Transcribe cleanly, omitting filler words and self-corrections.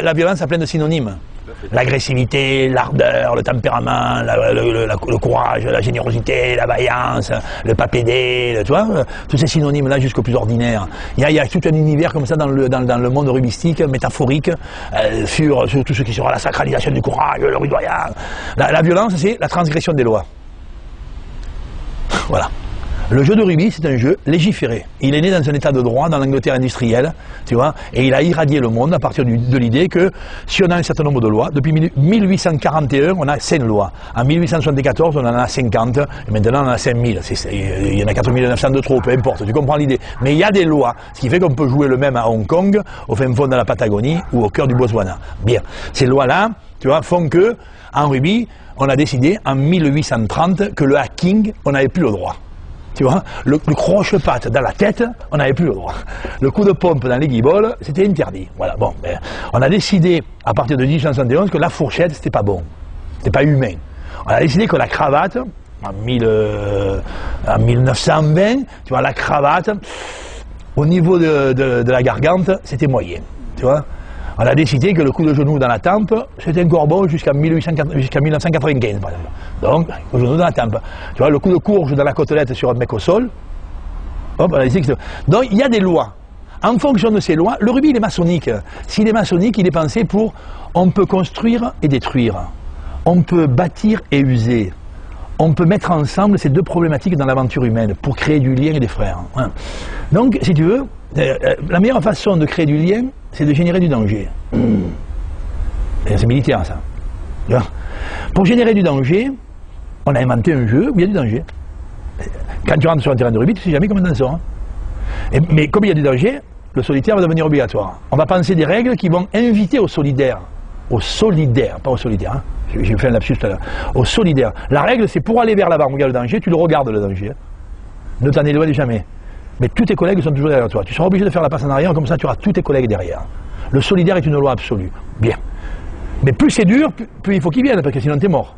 La violence a plein de synonymes. L'agressivité, l'ardeur, le tempérament, le courage, la générosité, la vaillance, le pas pédé, tu vois, tous ces synonymes-là jusqu'au plus ordinaire. Il y a tout un univers comme ça dans le monde rugbyistique, métaphorique, sur tout ce qui sera la sacralisation du courage, le rudoyant. La violence, c'est la transgression des lois. Voilà. Le jeu de rugby, c'est un jeu légiféré. Il est né dans un état de droit, dans l'Angleterre industrielle, tu vois, et il a irradié le monde à partir de l'idée que si on a un certain nombre de lois, depuis 1841, on a 5 lois. En 1874, on en a 50, et maintenant on en a 5000. Il y en a 4900 de trop, peu importe, tu comprends l'idée. Mais il y a des lois, ce qui fait qu'on peut jouer le même à Hong Kong, au fin fond de la Patagonie ou au cœur du Botswana. Bien. Ces lois-là, tu vois, font que, en rugby, on a décidé en 1830 que le hacking, on n'avait plus le droit. Tu vois, le croche-patte dans la tête, on n'avait plus le droit. Le coup de pompe dans les guibolles, c'était interdit. Voilà, bon, on a décidé, à partir de 1871, que la fourchette, c'était pas bon. C'était pas humain. On a décidé que la cravate, en 1920, tu vois, la cravate, au niveau de la gargante, c'était moyen. Tu vois. On a décidé que le coup de genou dans la tempe, c'était encore bon jusqu'à 1995, par exemple. Donc, le genou dans la tempe. Tu vois, le coup de courge dans la côtelette sur un mec au sol. Hop, on a décidé que donc, il y a des lois. En fonction de ces lois, le rugby, il est maçonnique. S'il est maçonnique, il est pensé pour on peut construire et détruire. On peut bâtir et user. On peut mettre ensemble ces deux problématiques dans l'aventure humaine pour créer du lien et des frères. Donc, si tu veux, la meilleure façon de créer du lien, c'est de générer du danger. C'est militaire, ça. Pour générer du danger, on a inventé un jeu où il y a du danger. Quand tu rentres sur un terrain de rugby, tu ne sais jamais comment t'en sors. Mais comme il y a du danger, le solitaire va devenir obligatoire. On va penser des règles qui vont inviter au solidaire. Au solidaire, pas au solidaire. Hein. J'ai fait un lapsus tout à l'heure. Au solidaire. La règle, c'est pour aller vers l'avant, regarde le danger, tu le regardes le danger. Ne t'en éloigne jamais. Mais tous tes collègues sont toujours derrière toi. Tu seras obligé de faire la passe en arrière, comme ça tu auras tous tes collègues derrière. Le solidaire est une loi absolue. Bien. Mais plus c'est dur, plus il faut qu'il vienne, parce que sinon t'es mort.